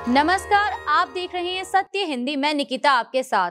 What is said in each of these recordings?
नमस्कार, आप देख रहे हैं सत्य हिंदी। मैं निकिता आपके साथ।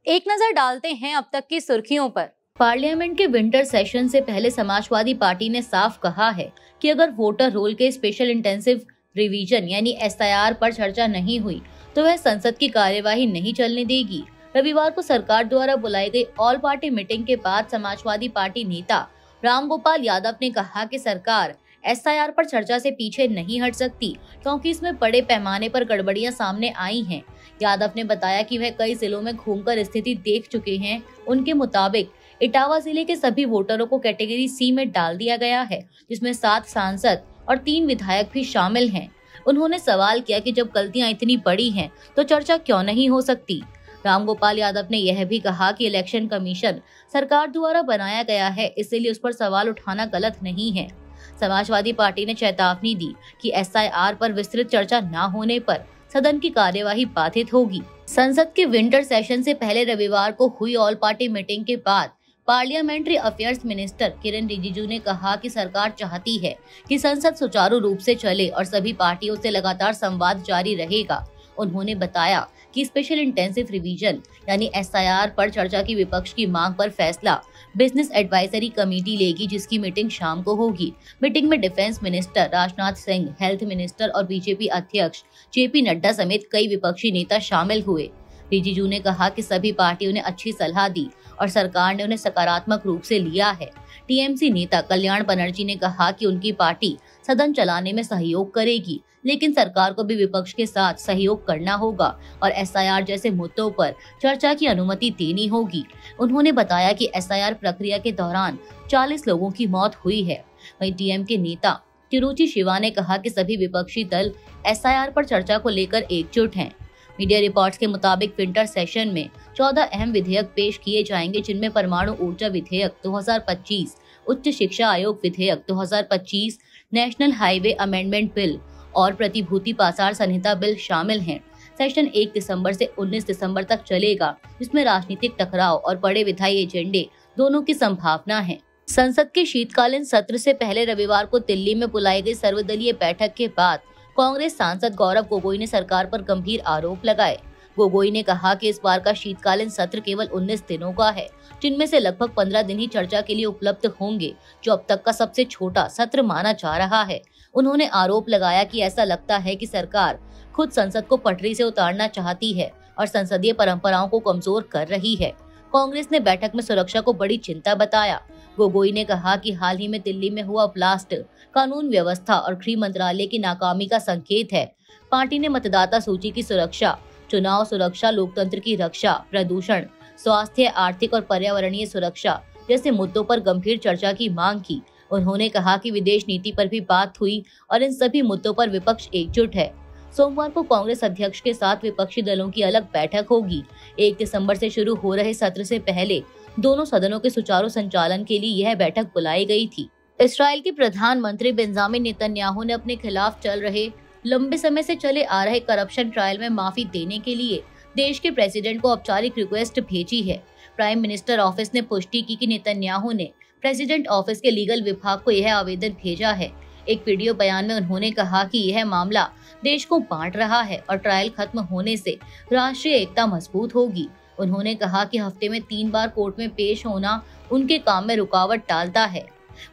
एक नजर डालते हैं अब तक की सुर्खियों पर। पार्लियामेंट के विंटर सेशन से पहले समाजवादी पार्टी ने साफ कहा है कि अगर वोटर रोल के स्पेशल इंटेंसिव रिवीजन यानी SIR पर चर्चा नहीं हुई तो वह संसद की कार्यवाही नहीं चलने देगी। रविवार को सरकार द्वारा बुलाई गई ऑल पार्टी मीटिंग के बाद समाजवादी पार्टी नेता रामगोपाल यादव ने कहा कि सरकार SIR पर चर्चा से पीछे नहीं हट सकती क्योंकि इसमें बड़े पैमाने पर गड़बड़ियां सामने आई हैं। यादव ने बताया कि वह कई जिलों में घूमकर स्थिति देख चुके हैं। उनके मुताबिक इटावा जिले के सभी वोटरों को कैटेगरी C में डाल दिया गया है, जिसमें 7 सांसद और 3 विधायक भी शामिल हैं। उन्होंने सवाल किया कि जब गलतियां इतनी बड़ी हैं तो चर्चा क्यों नहीं हो सकती। रामगोपाल यादव ने यह भी कहा कि इलेक्शन कमीशन सरकार द्वारा बनाया गया है, इसलिए उस पर सवाल उठाना गलत नहीं है। समाजवादी पार्टी ने चेतावनी दी कि SIR पर विस्तृत चर्चा न होने पर सदन की कार्यवाही बाधित होगी। संसद के विंटर सेशन से पहले रविवार को हुई ऑल पार्टी मीटिंग के बाद parliamentary affairs minister Kiren Rijiju ने कहा कि सरकार चाहती है कि संसद सुचारू रूप से चले और सभी पार्टियों से लगातार संवाद जारी रहेगा। उन्होंने बताया कि स्पेशल इंटेंसिव रिवीजन यानी SIR पर चर्चा की विपक्ष की मांग पर फैसला बिजनेस एडवाइजरी कमेटी लेगी, जिसकी मीटिंग शाम को होगी। मीटिंग में defence minister Rajnath Singh, health minister और बीजेपी अध्यक्ष JP नड्डा समेत कई विपक्षी नेता शामिल हुए। रिजिजू ने कहा कि सभी पार्टियों ने अच्छी सलाह दी और सरकार ने उन्हें सकारात्मक रूप से लिया है। TMC नेता कल्याण बनर्जी ने कहा कि उनकी पार्टी सदन चलाने में सहयोग करेगी, लेकिन सरकार को भी विपक्ष के साथ सहयोग करना होगा और SIR जैसे मुद्दों पर चर्चा की अनुमति देनी होगी। उन्होंने बताया कि SIR प्रक्रिया के दौरान 40 लोगों की मौत हुई है। वहीं DMK नेता तिरुचि शिवा ने कहा कि सभी विपक्षी दल SIR पर चर्चा को लेकर एकजुट हैं। मीडिया रिपोर्ट्स के मुताबिक विंटर सेशन में 14 अहम विधेयक पेश किए जाएंगे, जिनमें परमाणु ऊर्जा विधेयक 2025, उच्च शिक्षा आयोग विधेयक 2025, नेशनल हाईवे अमेंडमेंट बिल और प्रतिभूति पासार संहिता बिल शामिल हैं। सेशन 1 दिसंबर से 19 दिसंबर तक चलेगा, जिसमें राजनीतिक टकराव और बड़े विधायी एजेंडे दोनों की संभावना है। संसद के शीतकालीन सत्र से पहले रविवार को दिल्ली में बुलाई गई सर्वदलीय बैठक के बाद कांग्रेस सांसद गौरव गोगोई ने सरकार पर गंभीर आरोप लगाए। गोगोई ने कहा कि इस बार का शीतकालीन सत्र केवल 19 दिनों का है, जिनमें से लगभग 15 दिन ही चर्चा के लिए उपलब्ध होंगे, जो अब तक का सबसे छोटा सत्र माना जा रहा है। उन्होंने आरोप लगाया कि ऐसा लगता है कि सरकार खुद संसद को पटरी से उतारना चाहती है और संसदीय परंपराओं को कमजोर कर रही है। कांग्रेस ने बैठक में सुरक्षा को बड़ी चिंता बताया। गोगोई ने कहा कि हाल ही में दिल्ली में हुआ ब्लास्ट कानून व्यवस्था और गृह मंत्रालय की नाकामी का संकेत है। पार्टी ने मतदाता सूची की सुरक्षा, चुनाव सुरक्षा, लोकतंत्र की रक्षा, प्रदूषण, स्वास्थ्य, आर्थिक और पर्यावरणीय सुरक्षा जैसे मुद्दों पर गंभीर चर्चा की मांग की। उन्होंने कहा कि विदेश नीति पर भी बात हुई और इन सभी मुद्दों पर विपक्ष एकजुट है। सोमवार को कांग्रेस अध्यक्ष के साथ विपक्षी दलों की अलग बैठक होगी। 1 दिसंबर से शुरू हो रहे सत्र से पहले दोनों सदनों के सुचारू संचालन के लिए यह बैठक बुलाई गई थी। इस्राएल के प्रधानमंत्री बेंजामिन नेतन्याहू ने अपने खिलाफ चल रहे लंबे समय से चले आ रहे करप्शन ट्रायल में माफी देने के लिए देश के प्रेसिडेंट को औपचारिक रिक्वेस्ट भेजी है। प्राइम मिनिस्टर ऑफिस ने पुष्टि की कि नेतन्याहू ने प्रेसिडेंट ऑफिस के लीगल विभाग को यह आवेदन भेजा है। एक वीडियो बयान में उन्होंने कहा कि यह मामला देश को बांट रहा है और ट्रायल खत्म होने से राष्ट्रीय एकता मजबूत होगी। उन्होंने कहा कि हफ्ते में 3 बार कोर्ट में पेश होना उनके काम में रुकावट डालता है।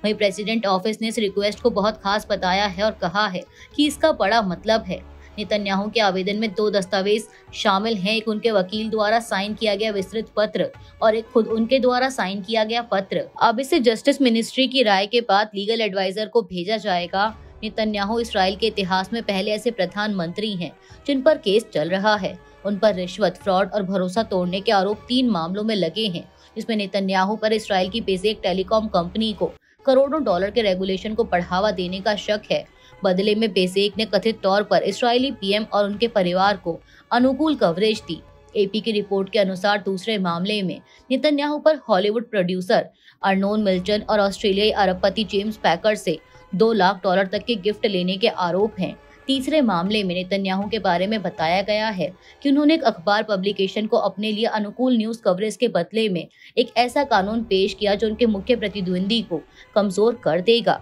वहीं प्रेसिडेंट ऑफिस ने इस रिक्वेस्ट को बहुत खास बताया है और कहा है कि इसका बड़ा मतलब है। नेतन्याहू के आवेदन में 2 दस्तावेज शामिल हैं, एक उनके वकील द्वारा साइन किया गया विस्तृत पत्र और एक खुद उनके द्वारा साइन किया गया पत्र। अब इसे जस्टिस मिनिस्ट्री की राय के बाद लीगल एडवाइजर को भेजा जाएगा। नेतन्याहू इस्राएल के इतिहास में पहले ऐसे प्रधानमंत्री हैं जिन पर केस चल रहा है। उन पर रिश्वत, फ्रॉड और भरोसा तोड़ने के आरोप 3 मामलों में लगे हैं, जिसमें नेतन्याहू पर इस्राएल की बेसिक टेलीकॉम कंपनी को करोड़ों डॉलर के रेगुलेशन को बढ़ावा देने का शक है। बदले में बेसिक ने कथित तौर पर इस्राएली पीएम और उनके परिवार को अनुकूल कवरेज दी। AP की रिपोर्ट के अनुसार दूसरे मामले में नेतन्याहू पर हॉलीवुड प्रोड्यूसर अर्नोन मिल्टन और ऑस्ट्रेलियाई अरबपति जेम्स पैकर से $2 लाख तक के गिफ्ट लेने के आरोप हैं। तीसरे मामले में नेतन्याहू के बारे में बताया गया है कि उन्होंने एक अखबार पब्लिकेशन को अपने लिए अनुकूल न्यूज कवरेज के बदले में एक ऐसा कानून पेश किया जो उनके मुख्य प्रतिद्वंदी को कमजोर कर देगा।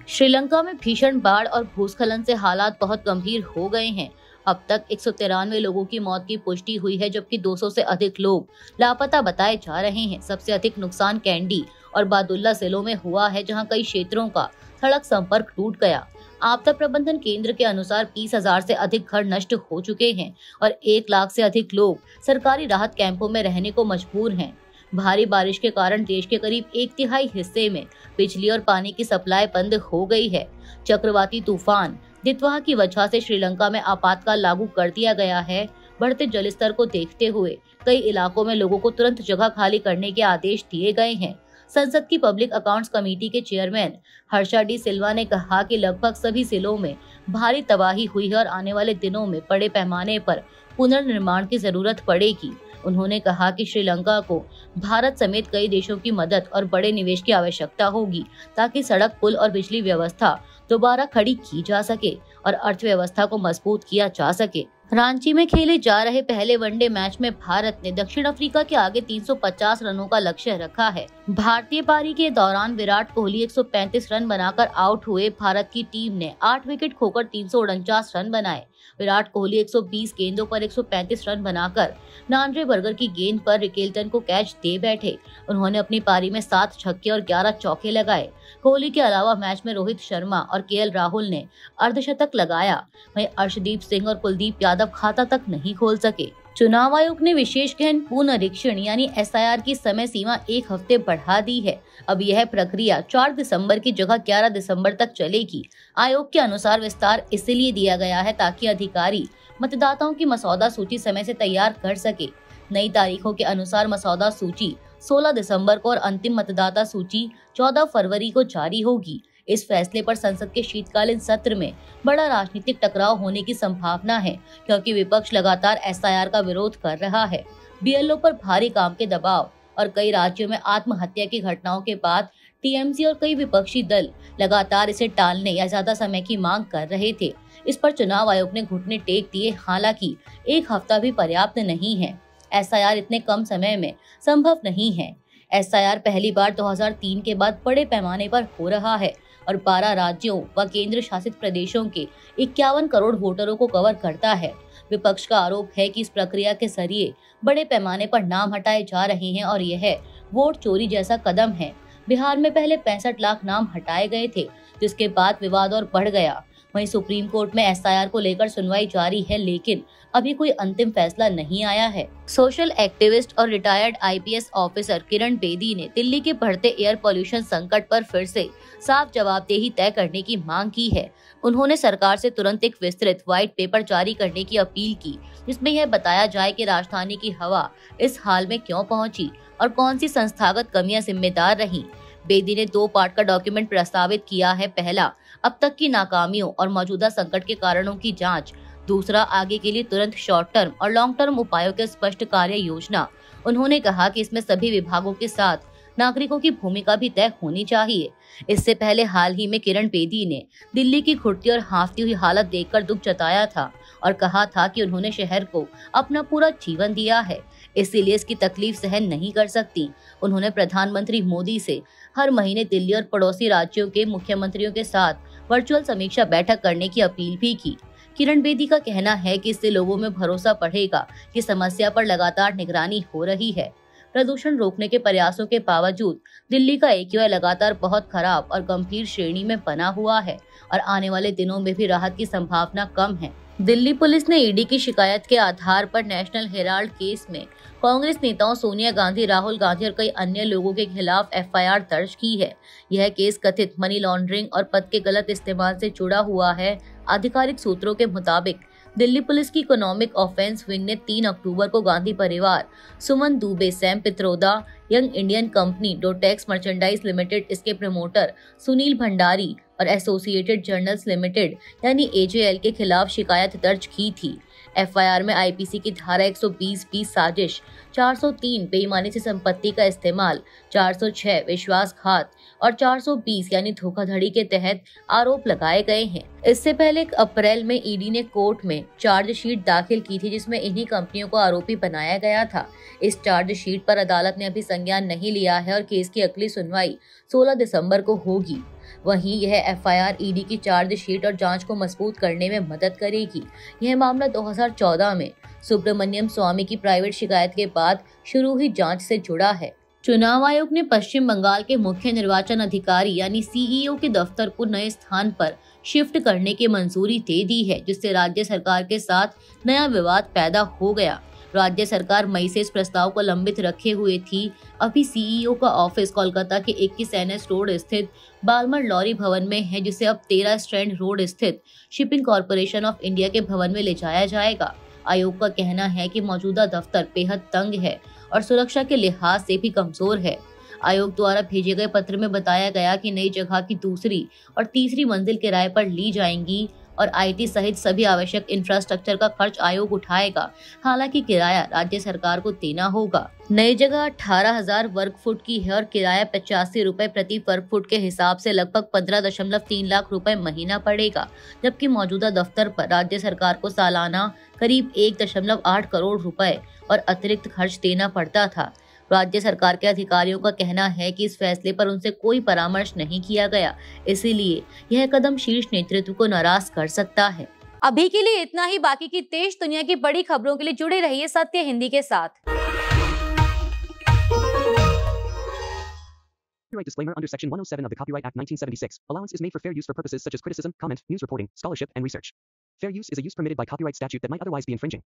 श्रीलंका में भीषण बाढ़ और भूस्खलन से हालात बहुत गंभीर हो गए हैं। अब तक 193 लोगों की मौत की पुष्टि हुई है, जबकि 200 से अधिक लोग लापता बताए जा रहे हैं। सबसे अधिक नुकसान कैंडी और बादुल्ला जिलों में हुआ है, जहां कई क्षेत्रों का सड़क संपर्क टूट गया। आपदा प्रबंधन केंद्र के अनुसार 20,000 से अधिक घर नष्ट हो चुके हैं और 1 लाख से अधिक लोग सरकारी राहत कैंपों में रहने को मजबूर हैं। भारी बारिश के कारण देश के करीब 1/3 हिस्से में बिजली और पानी की सप्लाई बंद हो गई है। चक्रवाती तूफान दितवाह की वजह से श्रीलंका में आपातकाल लागू कर दिया गया है। बढ़ते जलस्तर को देखते हुए कई इलाकों में लोगों को तुरंत जगह खाली करने के आदेश दिए गए हैं। संसद की पब्लिक अकाउंट्स कमेटी के चेयरमैन हर्षा डी सिल्वा ने कहा कि लगभग सभी जिलों में भारी तबाही हुई है और आने वाले दिनों में बड़े पैमाने पर पुनर्निर्माण की जरूरत पड़ेगी। उन्होंने कहा कि श्रीलंका को भारत समेत कई देशों की मदद और बड़े निवेश की आवश्यकता होगी, ताकि सड़क, पुल और बिजली व्यवस्था दोबारा खड़ी की जा सके और अर्थव्यवस्था को मजबूत किया जा सके। रांची में खेले जा रहे पहले वनडे मैच में भारत ने दक्षिण अफ्रीका के आगे 350 रनों का लक्ष्य रखा है। भारतीय पारी के दौरान विराट कोहली 135 रन बनाकर आउट हुए। भारत की टीम ने 8 विकेट खोकर 349 रन बनाए। विराट कोहली 120 गेंदों पर 135 रन बनाकर नांड्रे बर्गर की गेंद पर रिकेल्टन को कैच दे बैठे। उन्होंने अपनी पारी में 7 छक्के और 11 चौके लगाए। कोहली के अलावा मैच में रोहित शर्मा और केएल राहुल ने अर्धशतक लगाया। वहीं अर्शदीप सिंह और कुलदीप यादव खाता तक नहीं खोल सके। चुनाव आयोग ने विशेष गहन पुनरीक्षण यानी SIR की समय सीमा 1 हफ्ते बढ़ा दी है। अब यह प्रक्रिया 4 दिसंबर की जगह 11 दिसंबर तक चलेगी। आयोग के अनुसार विस्तार इसलिए दिया गया है ताकि अधिकारी मतदाताओं की मसौदा सूची समय से तैयार कर सके। नई तारीखों के अनुसार मसौदा सूची 16 दिसंबर को और अंतिम मतदाता सूची 14 फरवरी को जारी होगी। इस फैसले पर संसद के शीतकालीन सत्र में बड़ा राजनीतिक टकराव होने की संभावना है, क्योंकि विपक्ष लगातार SIR का विरोध कर रहा है। BLO पर भारी काम के दबाव और कई राज्यों में आत्महत्या की घटनाओं के बाद TMC और कई विपक्षी दल लगातार इसे टालने या ज्यादा समय की मांग कर रहे थे। इस पर चुनाव आयोग ने घुटने टेक दिए। हालांकि 1 हफ्ता भी पर्याप्त नहीं है। SIR इतने कम समय में संभव नहीं है। SIR पहली बार 2003 के बाद बड़े पैमाने पर हो रहा है और 12 राज्यों व केंद्र शासित प्रदेशों के 51 करोड़ वोटरों को कवर करता है। विपक्ष का आरोप है कि इस प्रक्रिया के जरिए बड़े पैमाने पर नाम हटाए जा रहे हैं और यह वोट चोरी जैसा कदम है। बिहार में पहले 65 लाख नाम हटाए गए थे, जिसके बाद विवाद और बढ़ गया। वहीं सुप्रीम कोर्ट में SIR को लेकर सुनवाई जारी है, लेकिन अभी कोई अंतिम फैसला नहीं आया है। सोशल एक्टिविस्ट और retired IPS officer Kiran Bedi ने दिल्ली के बढ़ते एयर पोल्यूशन संकट पर फिर से साफ जवाबदेही तय करने की मांग की है। उन्होंने सरकार से तुरंत एक विस्तृत व्हाइट पेपर जारी करने की अपील की, जिसमें यह बताया जाए कि राजधानी की हवा इस हाल में क्यों पहुंची और कौन सी संस्थागत कमियां जिम्मेदार रहीं। बेदी ने 2 पार्ट का डॉक्यूमेंट प्रस्तावित किया है। पहला, अब तक की नाकामियों और मौजूदा संकट के कारणों की जांच। दूसरा, आगे के लिए तुरंत शॉर्ट टर्म और लॉन्ग टर्म उपायों के स्पष्ट कार्य योजना। उन्होंने कहा कि इसमें सभी विभागों के साथ नागरिकों की भूमिका भी तय होनी चाहिए। इससे पहले हाल ही में किरण बेदी ने दिल्ली की घुटती और हाँफती हुई हालत देखकर दुख जताया था और कहा था कि उन्होंने शहर को अपना पूरा जीवन दिया है, इसीलिए इसकी तकलीफ सहन नहीं कर सकती। उन्होंने प्रधानमंत्री मोदी से हर महीने दिल्ली और पड़ोसी राज्यों के मुख्यमंत्रियों के साथ वर्चुअल समीक्षा बैठक करने की अपील भी की। किरण बेदी का कहना है कि इससे लोगों में भरोसा बढ़ेगा कि समस्या पर लगातार निगरानी हो रही है। प्रदूषण रोकने के प्रयासों के बावजूद दिल्ली का AQI लगातार बहुत खराब और गंभीर श्रेणी में बना हुआ है और आने वाले दिनों में भी राहत की संभावना कम है। दिल्ली पुलिस ने ED की शिकायत के आधार पर नेशनल हेराल्ड केस में कांग्रेस नेताओं सोनिया गांधी, राहुल गांधी और कई अन्य लोगों के खिलाफ FIR दर्ज की है। यह केस कथित मनी लॉन्ड्रिंग और पद के गलत इस्तेमाल से जुड़ा हुआ है। आधिकारिक सूत्रों के मुताबिक दिल्ली पुलिस की इकोनॉमिक ऑफेंस विंग ने 3 अक्टूबर को गांधी परिवार, Suman Dubey, Sam Pitroda, Young Indian company, Dotex Merchandise Limited, इसके प्रमोटर सुनील भंडारी और एसोसिएटेड जर्नल्स लिमिटेड यानी AJL के खिलाफ शिकायत दर्ज की थी। FIR में IPC की धारा 120 साजिश, 403 बेईमानी से संपत्ति का इस्तेमाल, 406 विश्वासघात और 420 यानी धोखाधड़ी के तहत आरोप लगाए गए हैं। इससे पहले अप्रैल में ED ने कोर्ट में चार्जशीट दाखिल की थी, जिसमें इन्हीं कंपनियों को आरोपी बनाया गया था। इस चार्जशीट पर अदालत ने अभी संज्ञान नहीं लिया है और केस की अगली सुनवाई 16 दिसंबर को होगी। वहीं यह एफआईआर ईडी की चार्जशीट और जांच को मजबूत करने में मदद करेगी। यह मामला 2014 में सुब्रमण्यम स्वामी की प्राइवेट शिकायत के बाद शुरू हुई जांच से जुड़ा है। चुनाव आयोग ने पश्चिम बंगाल के मुख्य निर्वाचन अधिकारी यानी सीईओ के दफ्तर को नए स्थान पर शिफ्ट करने की मंजूरी दे दी है, जिससे राज्य सरकार के साथ नया विवाद पैदा हो गया। राज्य सरकार मई से इस प्रस्ताव को लंबित रखे हुए थी। अभी सीईओ का ऑफिस कोलकाता के 21 NS रोड स्थित बालमर लॉरी भवन में है, जिसे अब 13 स्ट्रैंड रोड स्थित शिपिंग कॉरपोरेशन ऑफ इंडिया के भवन में ले जाया जाएगा। आयोग का कहना है कि मौजूदा दफ्तर बेहद तंग है और सुरक्षा के लिहाज से भी कमजोर है। आयोग द्वारा भेजे गए पत्र में बताया गया कि नई जगह की दूसरी और तीसरी मंजिल किराए पर ली जाएंगी और आईटी सहित सभी आवश्यक इंफ्रास्ट्रक्चर का खर्च आयोग उठाएगा। हालांकि किराया राज्य सरकार को देना होगा। नई जगह 18,000 वर्ग फुट की है और किराया 85 रुपए प्रति वर्ग फुट के हिसाब से लगभग 15.3 लाख रुपए महीना पड़ेगा, जबकि मौजूदा दफ्तर पर राज्य सरकार को सालाना करीब 1.8 करोड़ रुपए और अतिरिक्त खर्च देना पड़ता था। राज्य सरकार के अधिकारियों का कहना है कि इस फैसले पर उनसे कोई परामर्श नहीं किया गया, इसीलिए यह कदम शीर्ष नेतृत्व को नाराज कर सकता है। अभी के लिए इतना ही। बाकी की देश दुनिया की बड़ी खबरों के लिए जुड़े रहिए सत्य हिंदी के साथ। Copyright disclaimer under Section 107 of the Copyright Act 1976. Allowance is made for fair use for purposes such as criticism, comment, news reporting, scholarship, and research. Fair use is a use permitted by copyright statute that might otherwise be infringing.